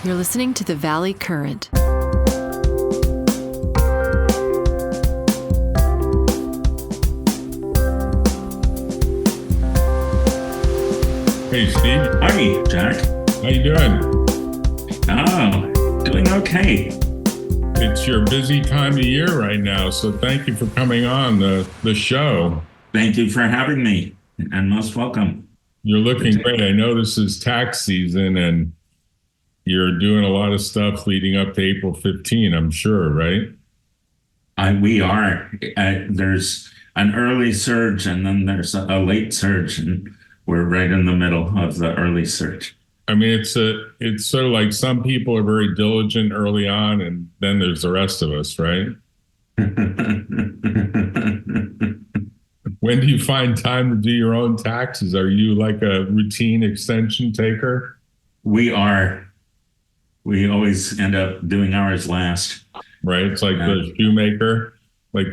You're listening to the Valley Current. Hey, Steve. Hi, Jack. How you doing? Oh, doing okay. It's your busy time of year right now, so thank you for coming on the show. Thank you for having me, and most welcome. You're looking great. I know this is tax season, and you're doing a lot of stuff leading up to April 15, I'm sure, right? We are. There's an early surge, and then there's a late surge, and we're right in the middle of the early surge. I mean, it's sort of like some people are very diligent early on, and then there's the rest of us, right? When do you find time to do your own taxes? Are you like a routine extension taker? We are. We always end up doing ours last. Right. It's like the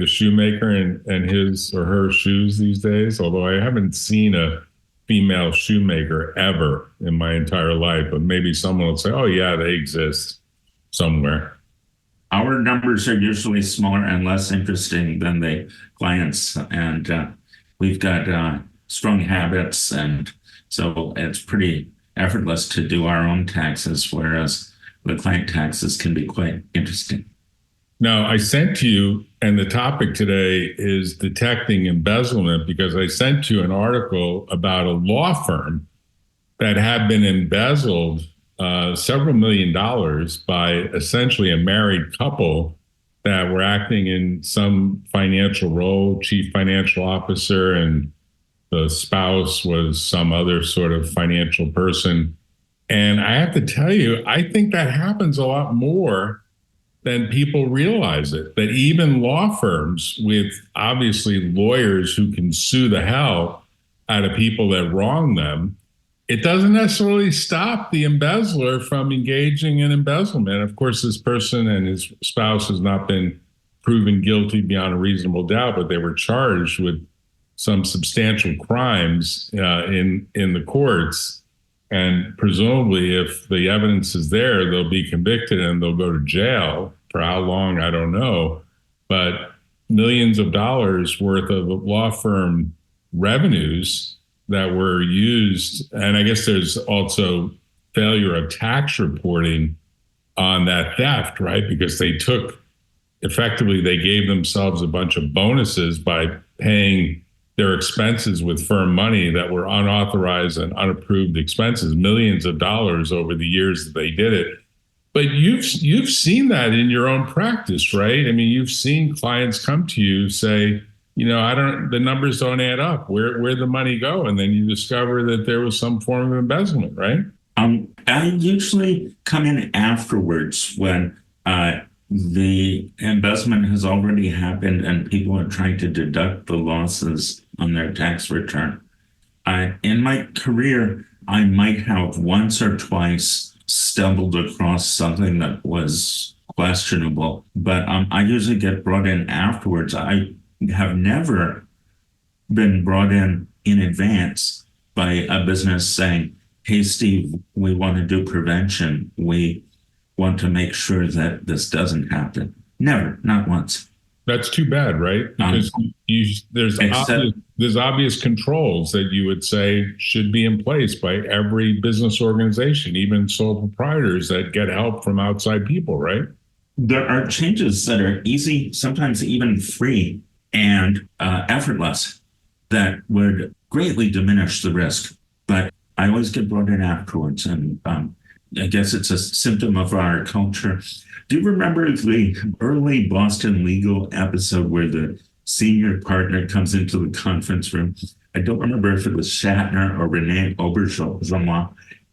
shoemaker and his or her shoes these days. Although I haven't seen a female shoemaker ever in my entire life, but maybe someone will say, oh yeah, they exist somewhere. Our numbers are usually smaller and less interesting than the clients. And we've got strong habits. And so it's pretty effortless to do our own taxes, whereas the client taxes can be quite interesting. Now, I sent to you, and the topic today is detecting embezzlement, because I sent you an article about a law firm that had been embezzled several $1 million by essentially a married couple that were acting in some financial role, chief financial officer, and the spouse was some other sort of financial person. And I have to tell you, I think that happens a lot more than people realize it, that even law firms with obviously lawyers who can sue the hell out of people that wrong them, it doesn't necessarily stop the embezzler from engaging in embezzlement. Of course, this person and his spouse has not been proven guilty beyond a reasonable doubt, but they were charged with some substantial crimes in the courts. And presumably, if the evidence is there, they'll be convicted and they'll go to jail. For how long, I don't know. But millions of dollars worth of law firm revenues that were used. And I guess there's also failure of tax reporting on that theft, right? Because they gave themselves a bunch of bonuses by paying their expenses with firm money that were unauthorized and unapproved expenses, millions of dollars over the years that they did it. But you've seen that in your own practice, right? I mean, you've seen clients come to you say, the numbers don't add up. Where'd the money go? And then you discover that there was some form of embezzlement, right? I usually come in afterwards when the embezzlement has already happened and people are trying to deduct the losses on their tax return. In my career, I might have once or twice stumbled across something that was questionable, but I usually get brought in afterwards. I have never been brought in advance by a business saying, hey, Steve, we want to do prevention. We want to make sure that this doesn't happen. Never, not once. That's too bad, right? Because there's obvious controls that you would say should be in place by every business organization, even sole proprietors that get help from outside people, right? There are changes that are easy, sometimes even free and effortless, that would greatly diminish the risk. But I always get brought in afterwards, and I guess it's a symptom of our culture. Do you remember the early Boston Legal episode where the senior partner comes into the conference room? I don't remember if it was Shatner or Renee Oberschulze,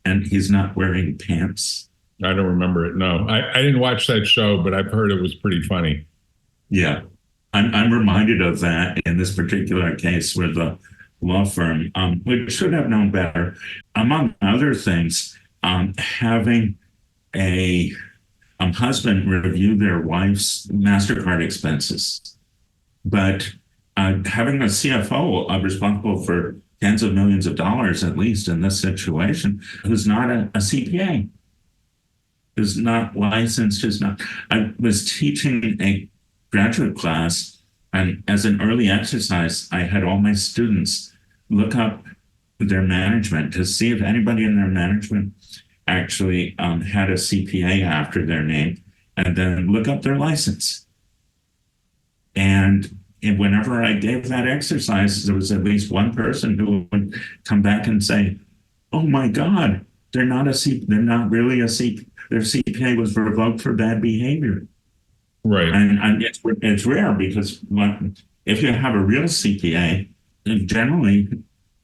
and he's not wearing pants. I don't remember it, no. I didn't watch that show, but I've heard it was pretty funny. Yeah, I'm reminded of that in this particular case with the law firm, which should have known better. Among other things, having a husband review their wife's MasterCard expenses, but having a CFO responsible for tens of millions of dollars, at least in this situation, who's not a CPA. is not licensed, is not. I was teaching a graduate class, and as an early exercise, I had all my students look up their management to see if anybody in their management actually had a CPA after their name, and then look up their license. And whenever I gave that exercise, there was at least one person who would come back and say, "Oh my God, they're not really a CPA. Their CPA was revoked for bad behavior." Right. And it's rare because if you have a real CPA, generally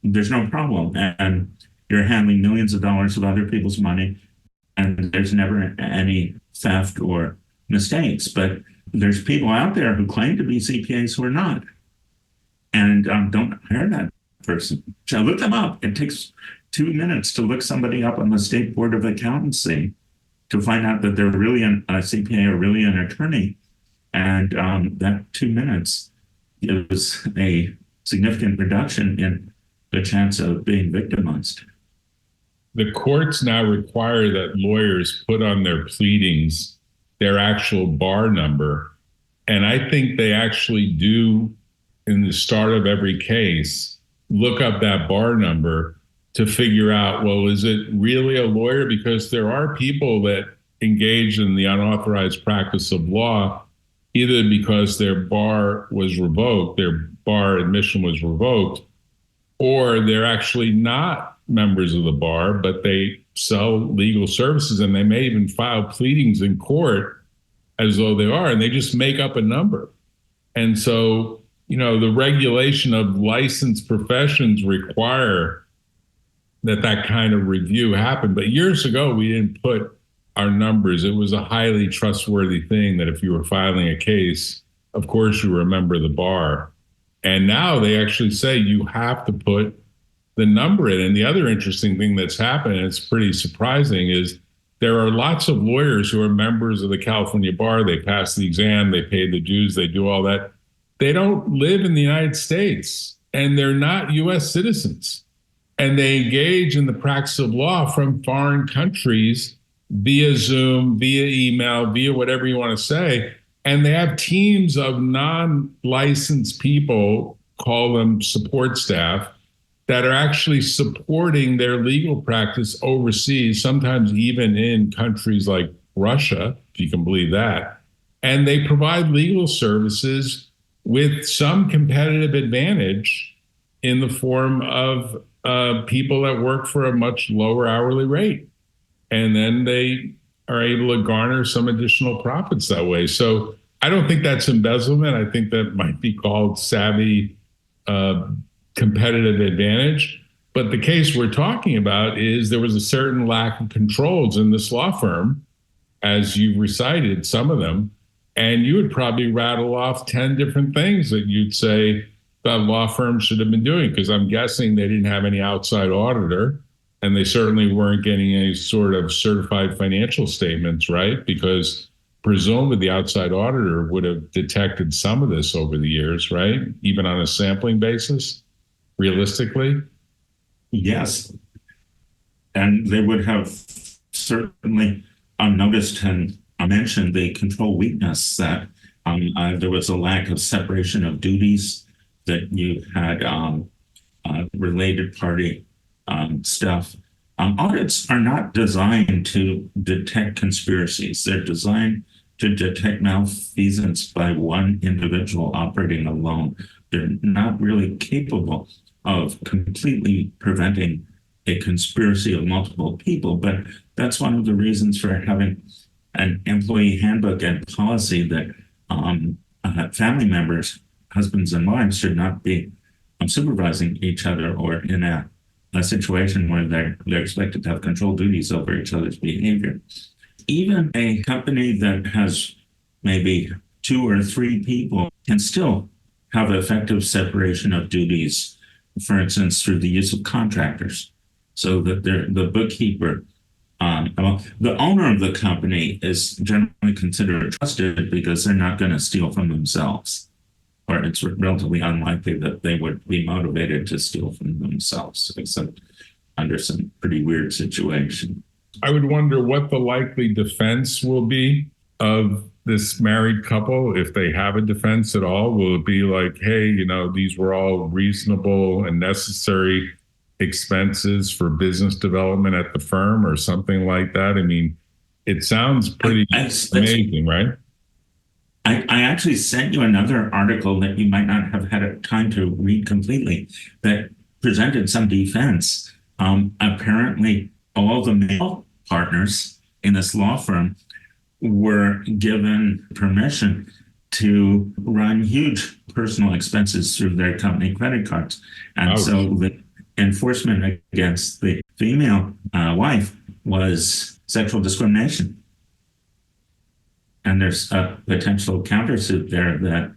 there's no problem, and you're handling millions of dollars of other people's money, and there's never any theft or mistakes. But there's people out there who claim to be CPAs who are not, and don't hire that person. So look them up. It takes 2 minutes to look somebody up on the State Board of Accountancy to find out that they're really a CPA or really an attorney. And that 2 minutes gives a significant reduction in the chance of being victimized. The courts now require that lawyers put on their pleadings their actual bar number. And I think they actually do, in the start of every case, look up that bar number to figure out, well, is it really a lawyer? Because there are people that engage in the unauthorized practice of law, either because their bar was revoked, their bar admission was revoked, or they're actually not members of the bar, but they sell legal services, and they may even file pleadings in court as though they are, and they just make up a number. And so, the regulation of licensed professions require that kind of review happen. But years ago, we didn't put our numbers. It was a highly trustworthy thing that if you were filing a case, of course, you remember the bar. And now they actually say you have to put the number in. And the other interesting thing that's happened, and it's pretty surprising, is there are lots of lawyers who are members of the California bar. They pass the exam, they pay the dues, they do all that. They don't live in the United States, and they're not U.S. citizens. And they engage in the practice of law from foreign countries via Zoom, via email, via whatever you want to say. And they have teams of non-licensed people, call them support staff, that are actually supporting their legal practice overseas, sometimes even in countries like Russia, if you can believe that. And they provide legal services with some competitive advantage in the form of people that work for a much lower hourly rate. And then they are able to garner some additional profits that way. So I don't think that's embezzlement. I think that might be called savvy competitive advantage. But the case we're talking about is there was a certain lack of controls in this law firm, as you recited some of them, and you would probably rattle off 10 different things that you'd say that law firm should have been doing, because I'm guessing they didn't have any outside auditor, and they certainly weren't getting any sort of certified financial statements, right? Because presumably the outside auditor would have detected some of this over the years, right? Even on a sampling basis, realistically. Yes. And they would have certainly noticed and mentioned the control weakness that there was a lack of separation of duties, that you had related party stuff. Audits are not designed to detect conspiracies. They're designed to detect malfeasance by one individual operating alone. They're not really capable of completely preventing a conspiracy of multiple people. But that's one of the reasons for having an employee handbook and policy that family members, husbands and wives, should not be supervising each other or in a situation where they're expected to have control duties over each other's behavior. Even a company that has maybe 2 or 3 people can still have effective separation of duties, for instance, through the use of contractors, so that the bookkeeper, the owner of the company is generally considered trusted because they're not going to steal from themselves, or it's relatively unlikely that they would be motivated to steal from themselves, except under some pretty weird situation. I would wonder what the likely defense will be of this married couple, if they have a defense at all. Will it be like, hey, these were all reasonable and necessary expenses for business development at the firm or something like that? I mean, it sounds pretty amazing, right? I actually sent you another article that you might not have had a time to read completely that presented some defense. Apparently, all the male partners in this law firm were given permission to run huge personal expenses through their company credit cards. And so the enforcement against the female wife was sexual discrimination. And there's a potential countersuit there that,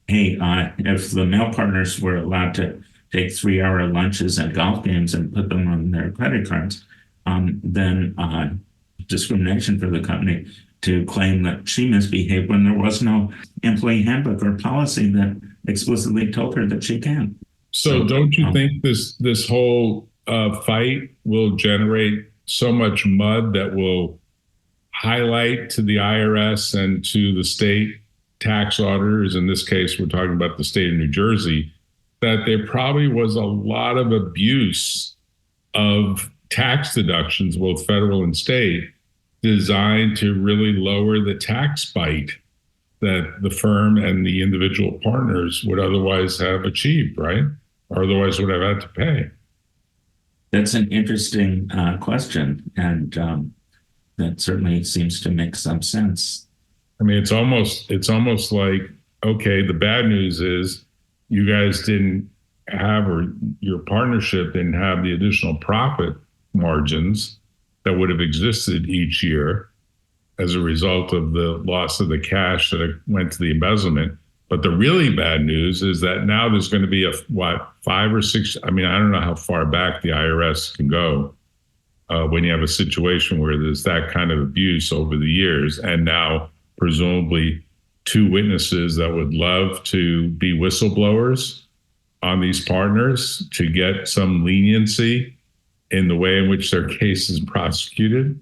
hey, if the male partners were allowed to take 3-hour lunches at golf games and put them on their credit cards, then discrimination for the company to claim that she misbehaved when there was no employee handbook or policy that explicitly told her that she can. So don't you think this whole fight will generate so much mud that will highlight to the IRS and to the state tax auditors, in this case, we're talking about the state of New Jersey, that there probably was a lot of abuse of tax deductions, both federal and state, designed to really lower the tax bite that the firm and the individual partners would otherwise have achieved, right? Or otherwise would have had to pay. That's an interesting question. And that certainly seems to make some sense. I mean, it's almost like, okay, the bad news is you guys didn't have, or your partnership didn't have the additional profit margins that would have existed each year as a result of the loss of the cash that went to the embezzlement. But the really bad news is that now there's going to be 5 or 6, I mean, I don't know how far back the IRS can go when you have a situation where there's that kind of abuse over the years, and now presumably 2 witnesses that would love to be whistleblowers on these partners to get some leniency in the way in which their case is prosecuted,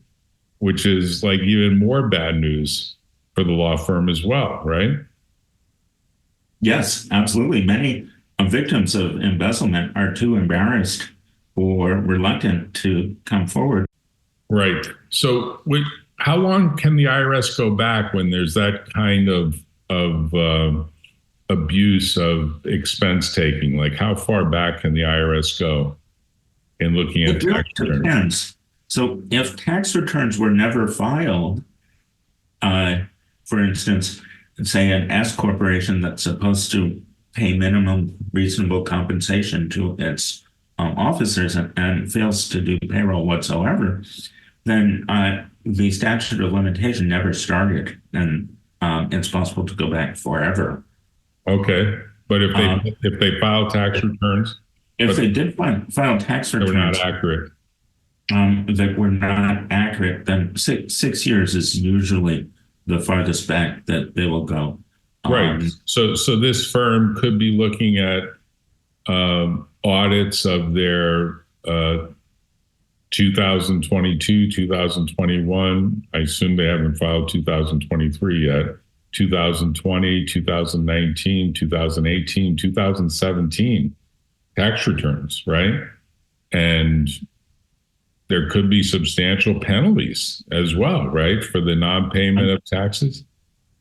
which is like even more bad news for the law firm as well, right? Yes, absolutely. Many victims of embezzlement are too embarrassed or reluctant to come forward. Right. So how long can the IRS go back when there's that kind of abuse of expense taking? Like, how far back can the IRS go in looking at tax returns? Depends. So if tax returns were never filed, for instance, say an S corporation that's supposed to pay minimum reasonable compensation to its officers and fails to do payroll whatsoever, then the statute of limitation never started, and it's possible to go back forever. Okay, but if they file tax returns, if they did file tax returns, they're not accurate. That were not accurate, then 6 years is usually the farthest back that they will go. Right. So this firm could be looking at audits of their 2022, 2021. I assume they haven't filed 2023 yet. 2020, 2019, 2018, 2017 tax returns, right? And there could be substantial penalties as well, right, for the non-payment of taxes?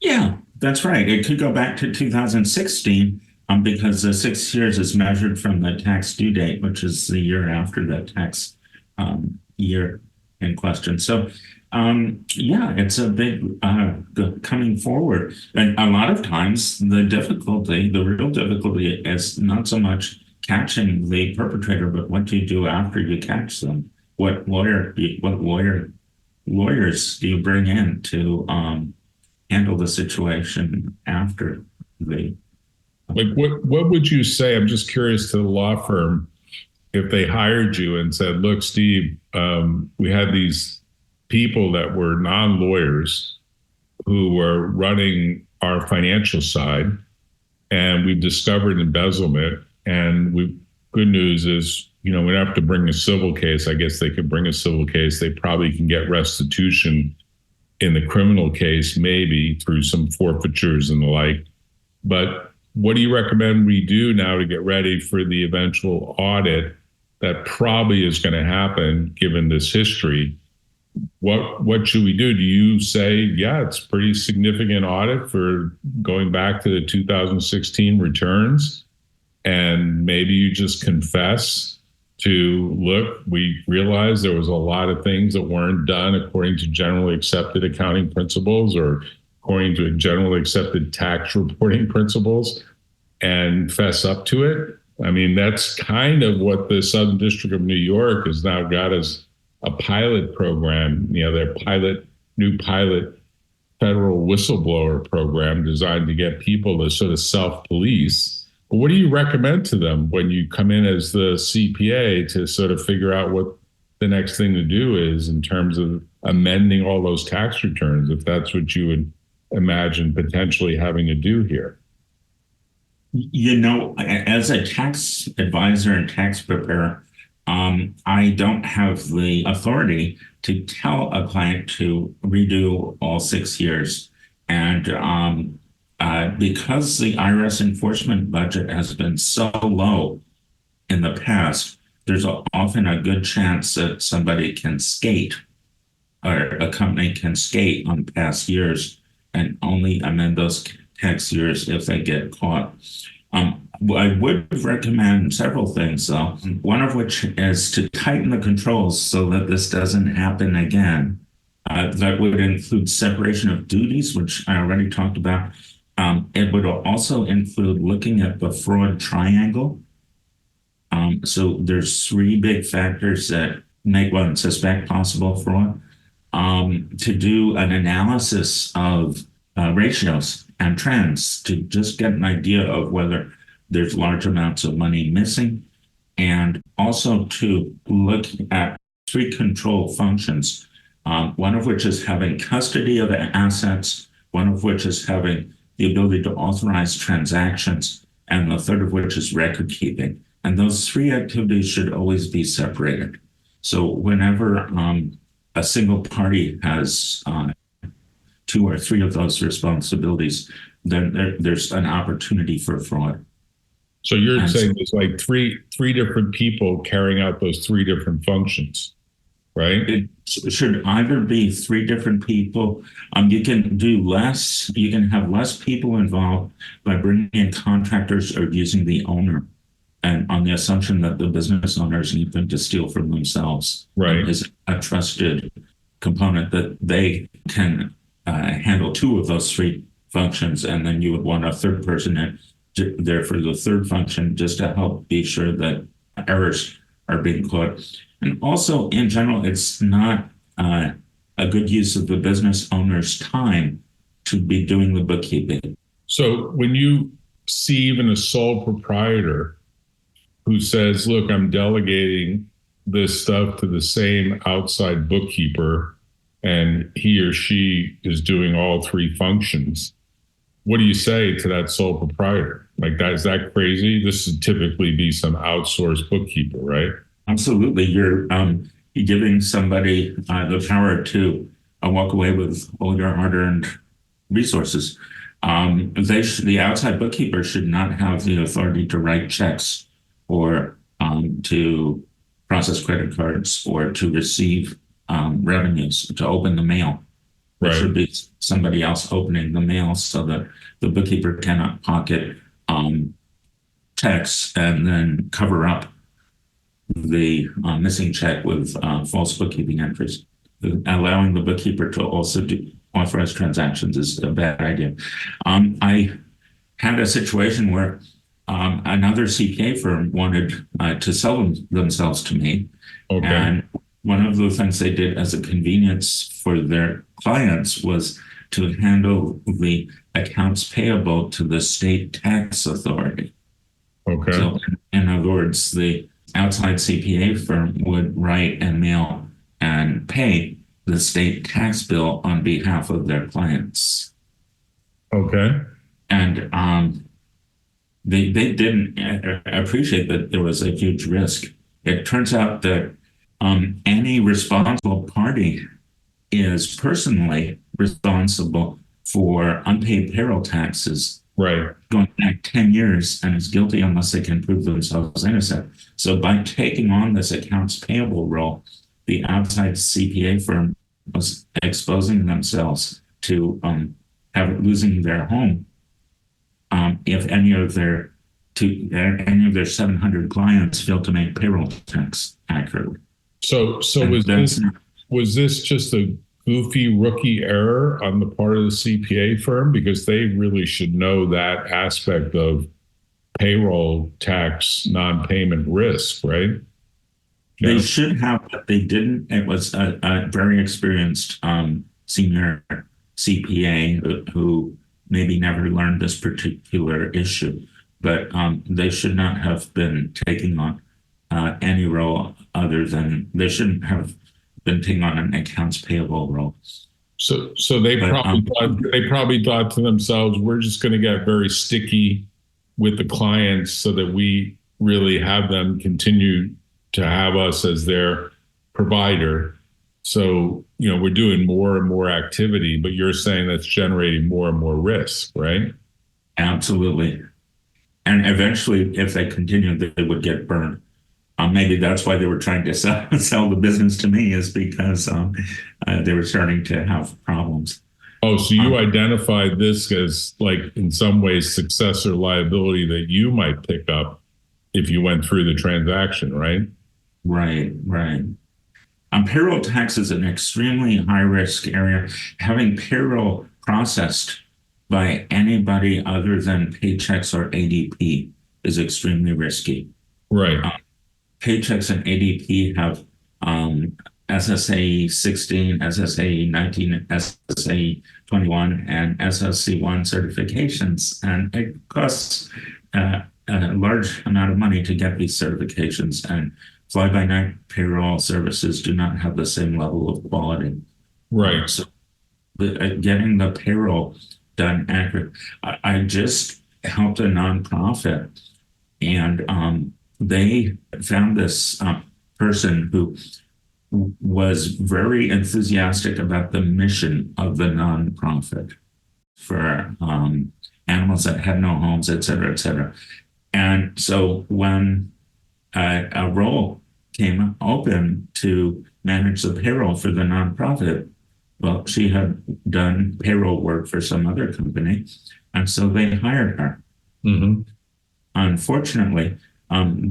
Yeah, that's right. It could go back to 2016 because the 6 years is measured from the tax due date, which is the year after the tax year in question. So, yeah, it's a big coming forward. And a lot of times the real difficulty is not so much catching the perpetrator, but what do you do after you catch them? What lawyers do you bring in to handle the situation after the? Like, what would you say? I'm just curious to the law firm, if they hired you and said, "Look, Steve, we had these people that were non-lawyers who were running our financial side, and we've discovered embezzlement, and good news is we don't have to bring a civil case. I guess they could bring a civil case. They probably can get restitution in the criminal case, maybe through some forfeitures and the like. But what do you recommend we do now to get ready for the eventual audit that probably is going to happen given this history? What should we do? Do you say, yeah, it's a pretty significant audit for going back to the 2016 returns, and maybe you just confess to, look, we realized there was a lot of things that weren't done according to generally accepted accounting principles or according to generally accepted tax reporting principles, and fess up to it? I mean, that's kind of what the Southern District of New York has now got as a pilot program, their new pilot federal whistleblower program designed to get people to sort of self-police. But what do you recommend to them when you come in as the CPA to sort of figure out what the next thing to do is in terms of amending all those tax returns, if that's what you would imagine potentially having to do here? As a tax advisor and tax preparer, I don't have the authority to tell a client to redo all 6 years. And because the IRS enforcement budget has been so low in the past, there's often a good chance that somebody can skate, or a company can skate on past years and only amend those tax years if they get caught. I would recommend several things, though, one of which is to tighten the controls so that this doesn't happen again. That would include separation of duties, which I already talked about. It would also include looking at the fraud triangle. So there's 3 big factors that make one suspect possible fraud. To do an analysis of ratios and trends to just get an idea of whether there's large amounts of money missing, and also to look at 3 control functions, one of which is having custody of the assets, one of which is having the ability to authorize transactions, and the third of which is record keeping. And those 3 activities should always be separated. So whenever a single party has 2 or 3 of those responsibilities, then there's an opportunity for fraud. So you're saying there's like three different people carrying out those 3 different functions, right? It should either be 3 different people. You can do less. You can have less people involved by bringing in contractors or using the owner, and on the assumption that the business owners need them to steal from themselves. Right. Is a trusted component that they can handle 2 of those 3 functions, and then you would want a third person in there for the third function, just to help be sure that errors are being caught. And also, in general, it's not a good use of the business owner's time to be doing the bookkeeping. So when you see even a sole proprietor who says, look, I'm delegating this stuff to the same outside bookkeeper, and he or she is doing all 3 functions, what do you say to that sole proprietor? Like, that, is that crazy? This would typically be some outsourced bookkeeper, right? Absolutely. You're giving somebody the power to walk away with all your hard-earned resources. The outside bookkeeper should not have the authority to write checks or to process credit cards or to receive revenues, to open the mail. There should be somebody else opening the mail so that the bookkeeper cannot pocket checks and then cover up the missing check with false bookkeeping entries. Allowing the bookkeeper to also do authorized transactions is a bad idea. I had a situation where another CPA firm wanted to sell themselves to me. Okay. And one of the things they did as a convenience for their clients was to handle the accounts payable to the state tax authority. Okay. So in other words, the outside CPA firm would write and mail and pay the state tax bill on behalf of their clients. Okay. And they didn't appreciate that there was a huge risk it turns out that any responsible party is personally responsible for unpaid payroll taxes Right. going back 10 years and is guilty unless they can prove themselves innocent. So by taking on this accounts payable role, the outside CPA firm was exposing themselves to losing their home if any of their 700 clients failed to make payroll tax accurately. So was this just a goofy rookie error on the part of the CPA firm? Because they really should know that aspect of payroll tax non-payment risk, right? They should have, but they didn't. It was a very experienced senior CPA who maybe never learned this particular issue, but they should not have been taking on any role other than they shouldn't have been taking on an accounts payable role. So they probably thought to themselves, we're just going to get very sticky with the clients so that we really have them continue to have us as their provider. So, we're doing more and more activity, but you're saying that's generating more and more risk, right? Absolutely. And eventually, if they continued, they would get burned. Maybe that's why they were trying to sell the business to me, is because they were starting to have problems. Oh, so you identified this as, like, in some ways, successor liability that you might pick up if you went through the transaction, right? Right. Payroll tax is an extremely high risk area. Having payroll processed by anybody other than Paychex or ADP is extremely risky. Right. Paychex and ADP have SSA 16, SSA 19, SSA 21, and SSC1 certifications. And it costs a large amount of money to get these certifications. And fly-by-night payroll services do not have the same level of quality. Right. So getting the payroll done accurate. I just helped a nonprofit, and they found this person who was very enthusiastic about the mission of the nonprofit for animals that had no homes, et cetera, et cetera. And so when a role came open to manage the payroll for the nonprofit, well, she had done payroll work for some other company, and so they hired her. Mm-hmm. Unfortunately,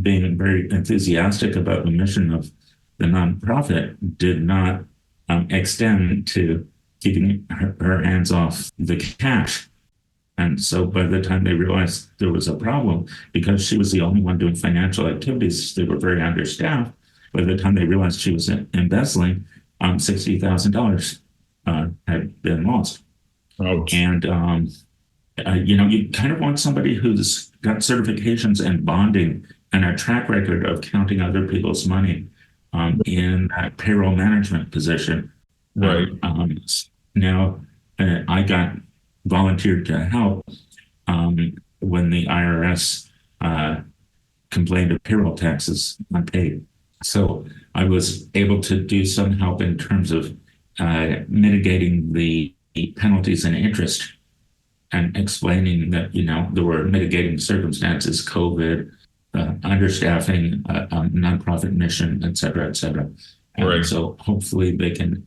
being very enthusiastic about the mission of the nonprofit did not extend to keeping her hands off the cash. And so by the time they realized there was a problem, because she was the only one doing financial activities, they were very understaffed. By the time they realized she was embezzling, $60,000 had been lost. Ouch. And, you kind of want somebody who's got certifications and bonding and a track record of counting other people's money in that payroll management position. Right. Now, I got volunteered to help when the IRS complained of payroll taxes unpaid. So I was able to do some help in terms of mitigating the penalties and interest and explaining that, there were mitigating circumstances, COVID, understaffing, nonprofit mission, et cetera, et cetera. And right. So hopefully they can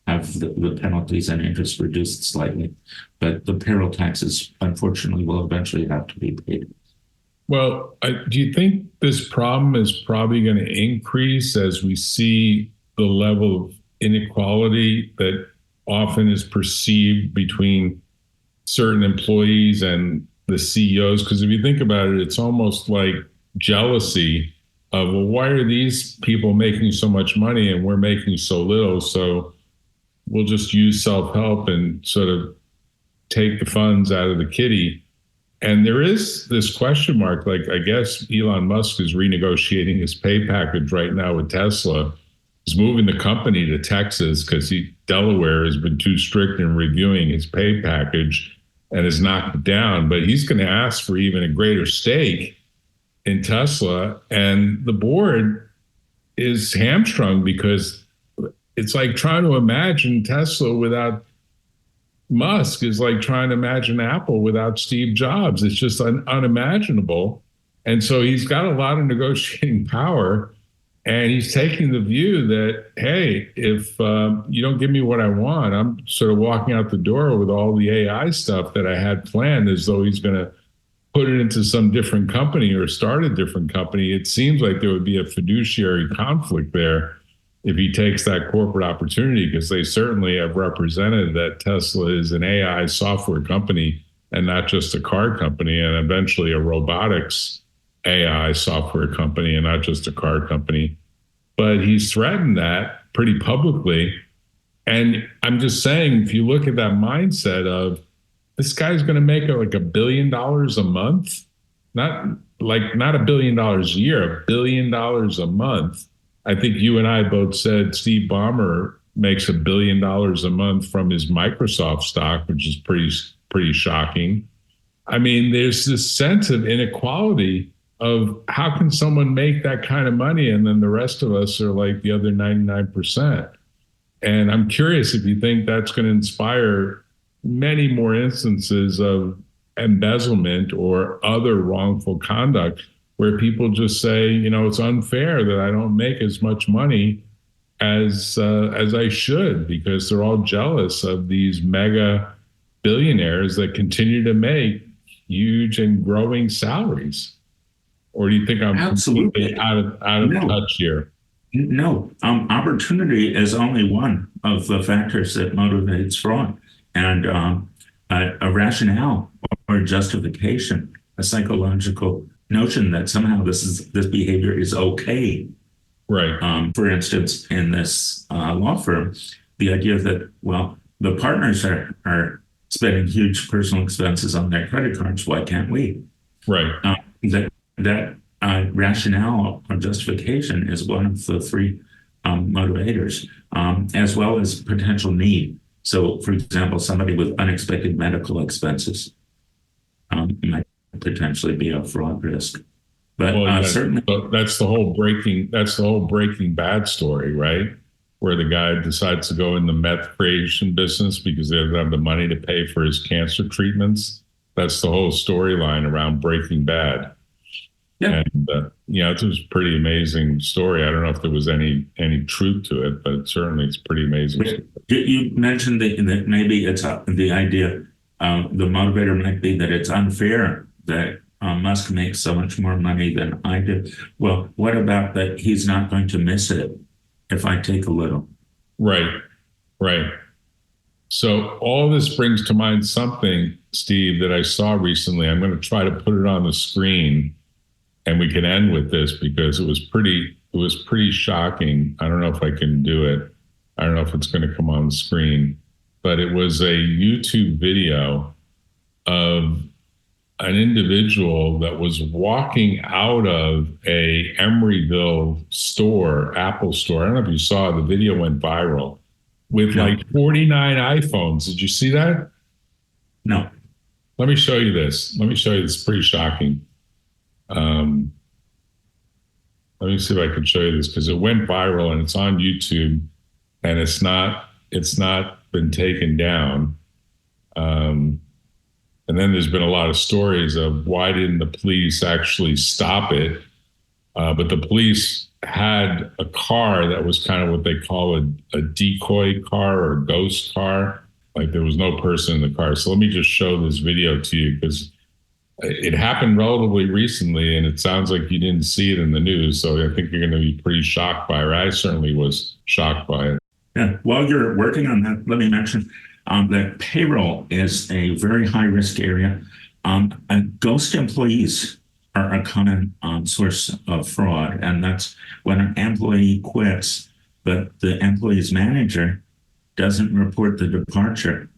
have the penalties and interest reduced slightly. But the payroll taxes, unfortunately, will eventually have to be paid. Well, do you think this problem is probably going to increase as we see the level of inequality that often is perceived between certain employees and the CEOs? Because if you think about it, it's almost like jealousy of, well, why are these people making so much money and we're making so little? So we'll just use self-help and sort of take the funds out of the kitty. And there is this question mark, like, I guess Elon Musk is renegotiating his pay package right now with Tesla. He's moving the company to Texas because Delaware has been too strict in reviewing his pay package and has knocked it down. But he's going to ask for even a greater stake in Tesla. And the board is hamstrung because it's like trying to imagine Tesla without Musk is like trying to imagine Apple without Steve Jobs. It's just unimaginable. And so he's got a lot of negotiating power. And he's taking the view that, hey, if you don't give me what I want, I'm sort of walking out the door with all the AI stuff that I had planned, as though he's going to put it into some different company or start a different company. It seems like there would be a fiduciary conflict there if he takes that corporate opportunity, because they certainly have represented that Tesla is an AI software company and not just a car company, and eventually a robotics AI software company and not just a car company. But he's threatened that pretty publicly. And I'm just saying, if you look at that mindset of this guy's going to make like $1 billion a month, not $1 billion a year, $1 billion a month. I think you and I both said Steve Ballmer makes $1 billion a month from his Microsoft stock, which is pretty shocking. I mean, there's this sense of inequality of how can someone make that kind of money and then the rest of us are like the other 99%. And I'm curious if you think that's going to inspire many more instances of embezzlement or other wrongful conduct where people just say, it's unfair that I don't make as much money as I should, because they're all jealous of these mega billionaires that continue to make huge and growing salaries. Or do you think I'm absolutely out of touch here? No, opportunity is only one of the factors that motivates fraud, and a rationale or justification, a psychological notion that somehow this behavior is okay. Right. For instance, in this law firm, the idea that, well, the partners are spending huge personal expenses on their credit cards. Why can't we? Right. That rationale or justification is one of the three motivators, as well as potential need. So, for example, somebody with unexpected medical expenses might potentially be a fraud risk. But certainly, that's the whole Breaking Bad story, right? Where the guy decides to go in the meth creation business because they don't have the money to pay for his cancer treatments. That's the whole storyline around Breaking Bad. Yeah. And it was a pretty amazing story. I don't know if there was any truth to it, but certainly it's pretty amazing. You mentioned that maybe it's the idea, the motivator might be that it's unfair that Musk makes so much more money than I do. Well, what about that he's not going to miss it if I take a little? Right. So all this brings to mind something, Steve, that I saw recently. I'm going to try to put it on the screen. And we can end with this because it was pretty shocking. I don't know if I can do it. I don't know if it's going to come on the screen, but it was a YouTube video of an individual that was walking out of a Emeryville store, Apple store. I don't know if you saw, the video went viral with like 49 iPhones. Did you see that? No. Let me show you this. It's pretty shocking. Let me see if I can show you this, because it went viral and it's on YouTube and it's not been taken down. And then there's been a lot of stories of why didn't the police actually stop it? But the police had a car that was kind of what they call a decoy car or a ghost car. Like there was no person in the car. So let me just show this video to you, because it happened relatively recently, and it sounds like you didn't see it in the news. So I think you're going to be pretty shocked by it. I certainly was shocked by it. Yeah. While you're working on that, let me mention that payroll is a very high-risk area. Ghost employees are a common source of fraud, and that's when an employee quits, but the employee's manager doesn't report the departure,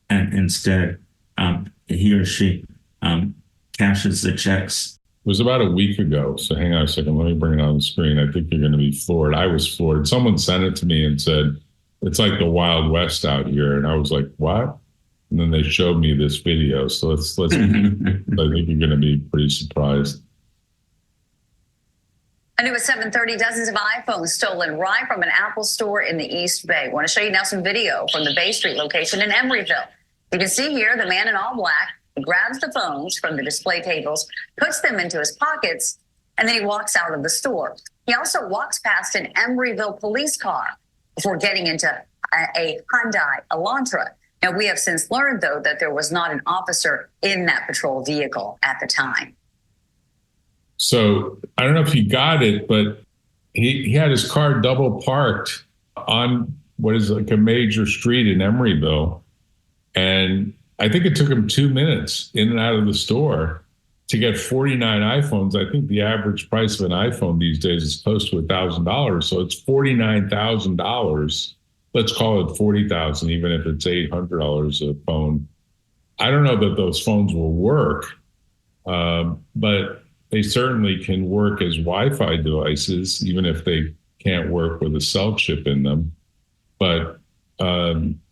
and instead he or she cashes the checks. It was about a week ago. So hang on a second. Let me bring it on the screen. I think you're going to be floored. I was floored. Someone sent it to me and said, it's like the Wild West out here. And I was like, what? And then they showed me this video. So let's I think you're going to be pretty surprised. And it was 7:30, dozens of iPhones stolen right from an Apple store in the East Bay. I want to show you now some video from the Bay Street location in Emeryville. You can see here the man in all black grabs the phones from the display tables, puts them into his pockets, and then he walks out of the store. He also walks past an Emeryville police car before getting into a Hyundai Elantra. Now, we have since learned, though, that there was not an officer in that patrol vehicle at the time. So I don't know if you got it, but he had his car double parked on what is like a major street in Emeryville. And I think it took him 2 minutes in and out of the store to get 49 iPhones. I think the average price of an iPhone these days is close to $1,000. So it's $49,000. Let's call it $40,000, even if it's $800 a phone. I don't know that those phones will work, but they certainly can work as Wi-Fi devices, even if they can't work with a cell chip in them. But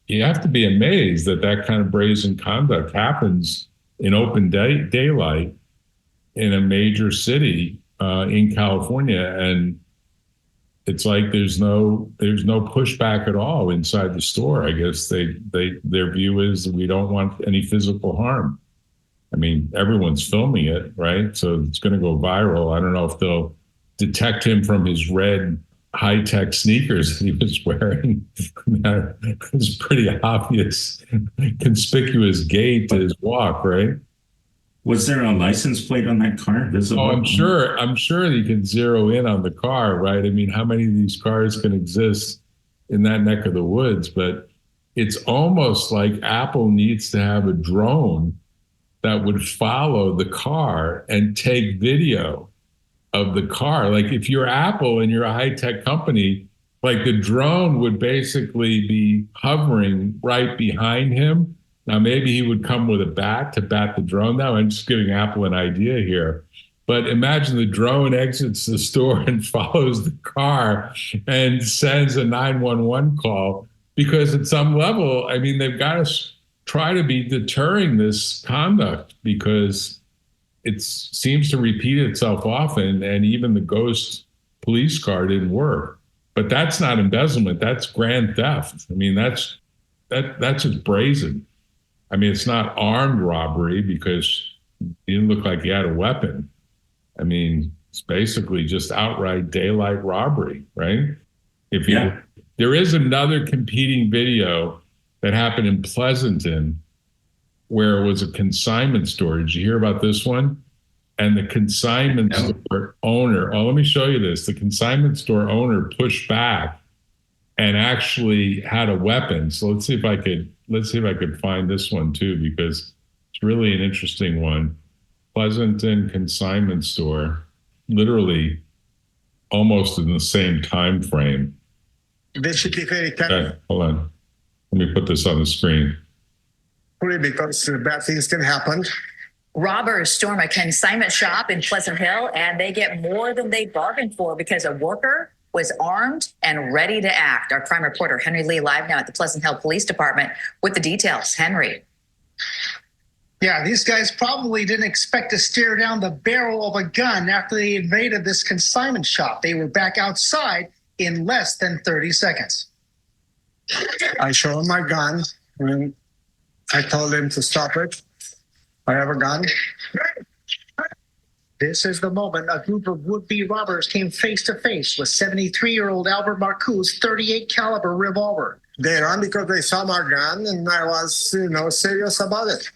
you have to be amazed that that kind of brazen conduct happens in open daylight in a major city in California, and it's like there's no pushback at all inside the store. I guess their view is that we don't want any physical harm. I mean, everyone's filming it, right? So it's going to go viral. I don't know if they'll detect him from his red high-tech sneakers that he was wearing. It's pretty obvious, conspicuous gait to his walk, right? Was there a license plate on that car visible? Oh, I'm sure you can zero in on the car, right? I mean, how many of these cars can exist in that neck of the woods? But it's almost like Apple needs to have a drone that would follow the car and take video of the car. Like if you're Apple and you're a high-tech company, like the drone would basically be hovering right behind him. Now, maybe he would come with a bat to bat the drone. Now, I'm just giving Apple an idea here. But imagine the drone exits the store and follows the car and sends a 911 call, because at some level, I mean, they've got to try to be deterring this conduct, because it seems to repeat itself often, and even the ghost police car didn't work. But that's not embezzlement, that's grand theft. I mean, that's just brazen. I mean, it's not armed robbery because he didn't look like he had a weapon. I mean, it's basically just outright daylight robbery, right? There is another competing video that happened in Pleasanton where it was a consignment store. Did you hear about this one? And the consignment store owner, let me show you this. The consignment store owner pushed back and actually had a weapon. So let's see if I could find this one too, because it's really an interesting one. Pleasanton consignment store, literally almost in the same time frame. This should be very careful. Okay, hold on. Let me put this on the screen. Because bad things can happen. Robbers storm a consignment shop in Pleasant Hill, and they get more than they bargained for because a worker was armed and ready to act. Our crime reporter, Henry Lee, live now at the Pleasant Hill Police Department with the details. Henry. Yeah, these guys probably didn't expect to stare down the barrel of a gun after they invaded this consignment shop. They were back outside in less than 30 seconds. I showed him my gun, and I told him to stop it. I have a gun. This is the moment a group of would-be robbers came face to face with 73-year-old Albert Marcoux's .38 caliber revolver. They ran because they saw my gun, and I was, serious about it.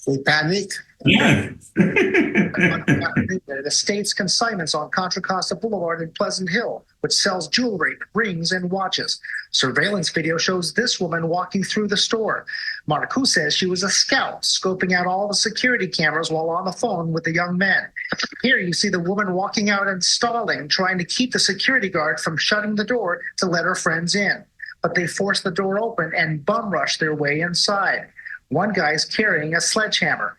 They panicked. Yeah. The state's consignments on Contra Costa Boulevard in Pleasant Hill, which sells jewelry, rings, and watches. Surveillance video shows this woman walking through the store. Marcoux says she was a scout, scoping out all the security cameras while on the phone with the young men. Here you see the woman walking out and stalling, trying to keep the security guard from shutting the door to let her friends in. But they force the door open and bum rush their way inside. One guy's carrying a sledgehammer.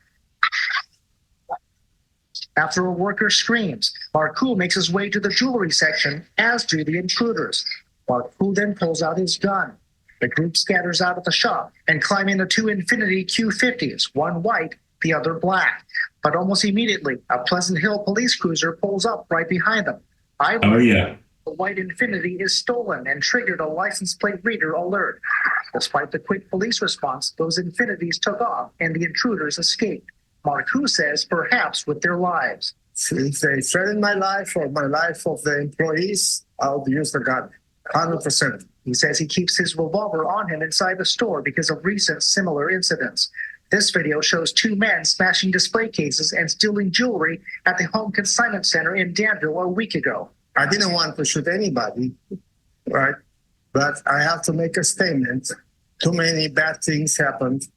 After a worker screams, Marcoux makes his way to the jewelry section, as do the intruders. Marcoux then pulls out his gun. The group scatters out of the shop and climb into two Infiniti Q50s, one white, the other black. But almost immediately, a Pleasant Hill police cruiser pulls up right behind them. Oh, yeah. The white Infiniti is stolen and triggered a license plate reader alert. Despite the quick police response, those Infinitis took off and the intruders escaped. Marcoux says perhaps with their lives. If they threaten my life or my life of the employees, I'll use the gun, 100%. He says he keeps his revolver on him inside the store because of recent similar incidents. This video shows two men smashing display cases and stealing jewelry at the home consignment center in Danville a week ago. I didn't want to shoot anybody, right? But I have to make a statement. Too many bad things happened.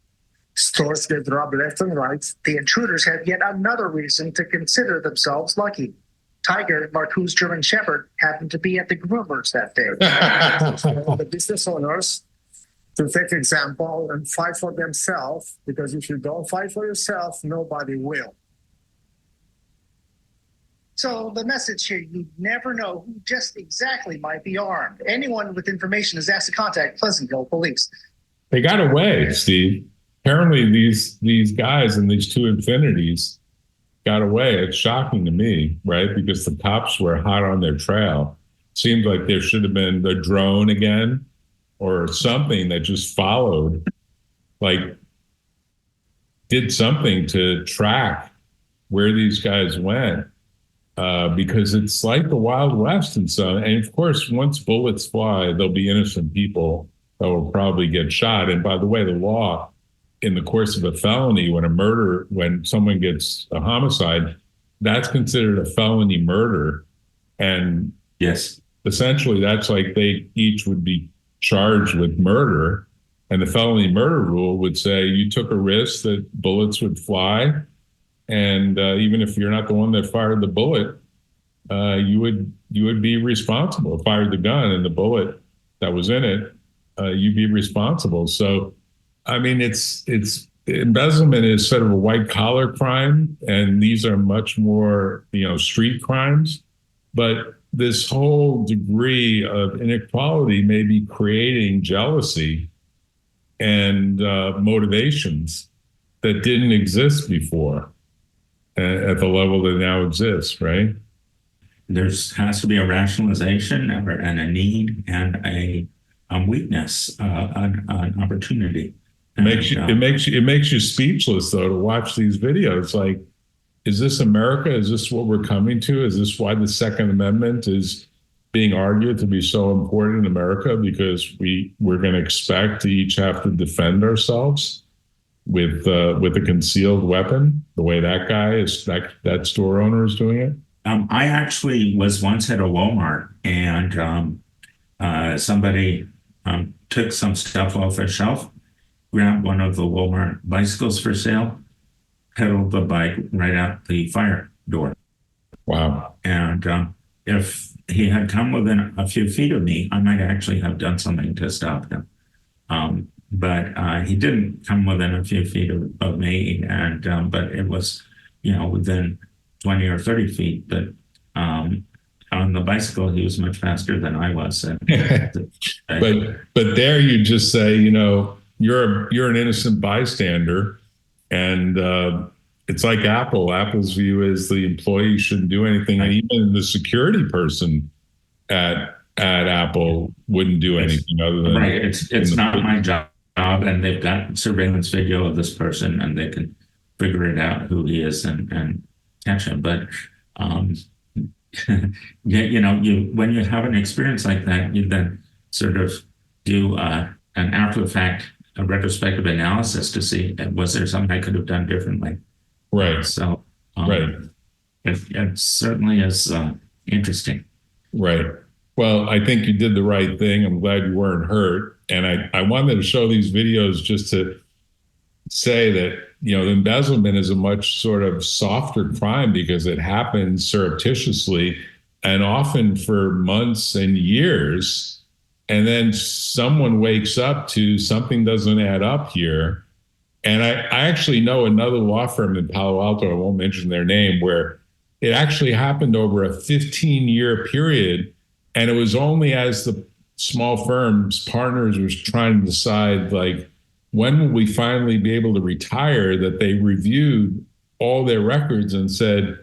Stores get robbed left and right. The intruders had yet another reason to consider themselves lucky. Tiger, Marcoux' German Shepherd, happened to be at the groomers that day. The business owners to take example and fight for themselves, because if you don't fight for yourself, nobody will. So the message here, you never know who just exactly might be armed. Anyone with information is asked to contact Pleasant Hill Police. They got away, Steve. Apparently these guys in these two Infinitis got away. It's shocking to me, right? Because the cops were hot on their trail. Seems like there should have been the drone again or something that just followed, like did something to track where these guys went. Because it's like the Wild West and so, and of course, once bullets fly, there'll be innocent people that will probably get shot. And by the way, the law in the course of a felony, when someone gets a homicide, that's considered a felony murder. And yes, essentially that's like they each would be charged with murder. And the felony murder rule would say you took a risk that bullets would fly. And even if you're not the one that fired the bullet, you would be responsible. Fired the gun and the bullet that was in it, you'd be responsible. So, I mean, it's embezzlement is sort of a white collar crime, and these are much more street crimes. But this whole degree of inequality may be creating jealousy and motivations that didn't exist before at the level that now exists, right? There has to be a rationalization and a need and a weakness, an opportunity. It makes you speechless though to watch these videos. Like, is this America? Is this what we're coming to? Is this why the Second Amendment is being argued to be so important in America? Because we're going to expect to each have to defend ourselves with a concealed weapon, the way that guy is, that store owner is doing it? I actually was once at a Walmart, and somebody took some stuff off a shelf, grabbed one of the Walmart bicycles for sale, pedaled the bike right out the fire door. Wow. And if he had come within a few feet of me, I might actually have done something to stop him. But he didn't come within a few feet of me, and but it was, within 20 or 30 feet. But on the bicycle, he was much faster than I was. But there you just say, you're an innocent bystander, and it's like Apple. Apple's view is the employee shouldn't do anything, and even the security person at Apple wouldn't do anything other than right. It's not my job. And they've got surveillance video of this person, and they can figure it out who he is and catch him. But when you have an experience like that, you then sort of do an after the fact, a retrospective analysis to see, was there something I could have done differently? Right. So right. It certainly is interesting. Right. Well, I think you did the right thing. I'm glad you weren't hurt. And I wanted to show these videos just to say that, embezzlement is a much sort of softer crime because it happens surreptitiously and often for months and years. And then someone wakes up to something doesn't add up here. And I actually know another law firm in Palo Alto, I won't mention their name, where it actually happened over a 15-year period. And it was only as the small firms, partners was trying to decide, like, when will we finally be able to retire, that they reviewed all their records and said,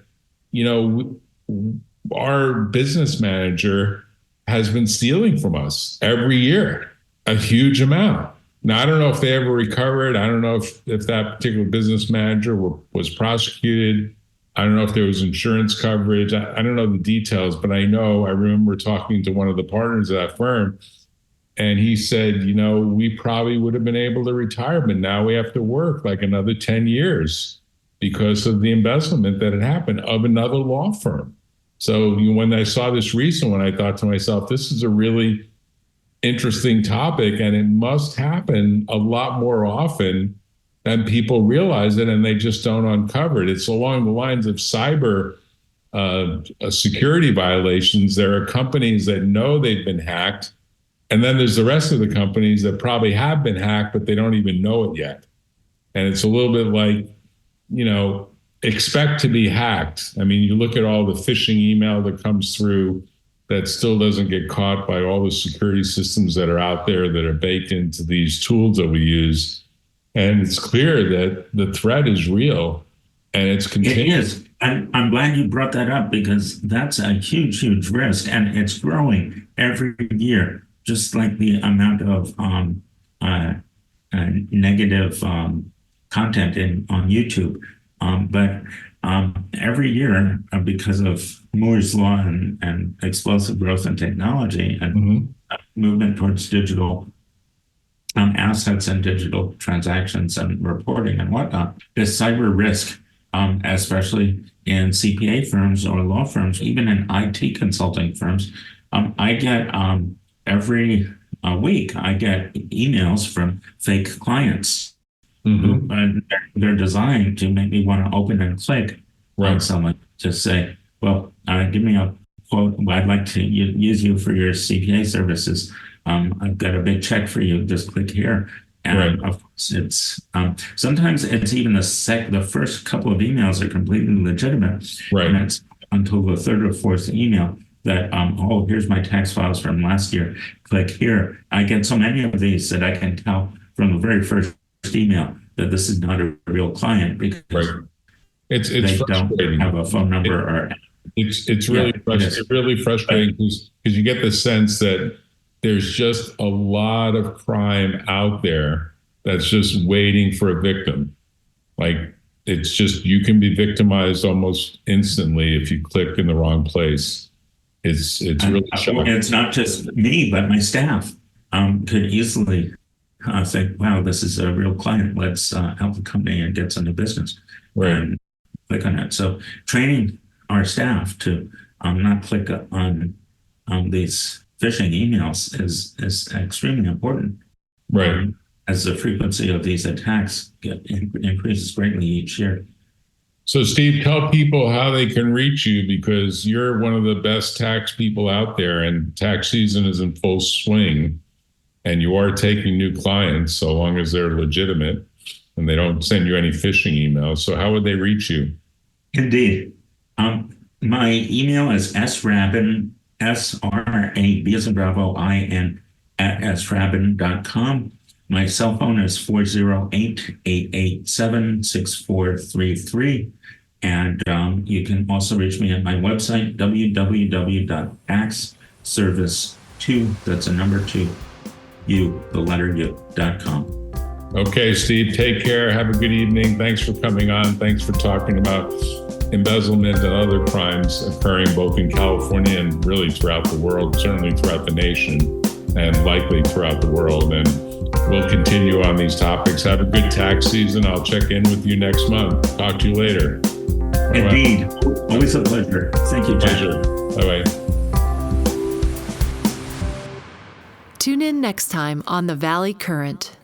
our business manager has been stealing from us every year, a huge amount. Now, I don't know if they ever recovered. I don't know if that particular business manager was prosecuted. I don't know if there was insurance coverage. I don't know the details, but I remember talking to one of the partners of that firm, and he said, we probably would have been able to retire, but now we have to work like another 10 years because of the embezzlement that had happened of another law firm. So when I saw this recent one, I thought to myself, this is a really interesting topic, and it must happen a lot more often than people realize it, and they just don't uncover it. It's along the lines of cyber security violations. There are companies that know they've been hacked, and then there's the rest of the companies that probably have been hacked, but they don't even know it yet. And it's a little bit like, expect to be hacked. I mean, you look at all the phishing email that comes through that still doesn't get caught by all the security systems that are out there that are baked into these tools that we use. And it's clear that the threat is real and it's continuing. It is. And I'm glad you brought that up, because that's a huge, huge risk, and it's growing every year, just like the amount of negative content on YouTube. But every year, because of Moore's law and explosive growth in technology and movement towards digital assets and digital transactions and reporting and whatnot, the cyber risk, especially in CPA firms or law firms, even in IT consulting firms, I get every week, I get emails from fake clients. They're designed to make me want to open and click on someone to say, well, give me a quote. I'd like to use you for your CPA services. I've got a big check for you. Just click here. And of course, it's sometimes it's even the first couple of emails are completely legitimate. And it's until the third or fourth email that, here's my tax files from last year. Click here. I get so many of these that I can tell from the very first email that this is not a real client, because it's they frustrating. don't have a phone number. It's really frustrating because you get the sense that there's just a lot of crime out there that's just waiting for a victim. Like, it's just, you can be victimized almost instantly if you click in the wrong place. It's really shocking. It's not just me, but my staff could easily say, wow, this is a real client. Let's help the company and get some new business. And click on it. So training our staff to not click on these phishing emails is extremely important. As the frequency of these attacks increases greatly each year. So, Steve, tell people how they can reach you, because you're one of the best tax people out there, and tax season is in full swing, and you are taking new clients so long as they're legitimate and they don't send you any phishing emails. So how would they reach you? Indeed. My email is srabin, S-R-A-B as in Bravo, I-N, at srabin.com. My cell phone is 408-887-6433. And you can also reach me at my website, www.taxservice2, that's a number 2, U.com. Okay, Steve, take care. Have a good evening. Thanks for coming on. Thanks for talking about embezzlement and other crimes occurring both in California and really throughout the world, certainly throughout the nation and likely throughout the world. And we'll continue on these topics. Have a good tax season. I'll check in with you next month. Talk to you later. Indeed. Bye-bye. Always a pleasure. Thank you, Jack. Pleasure. Bye-bye. Tune in next time on The Valley Current.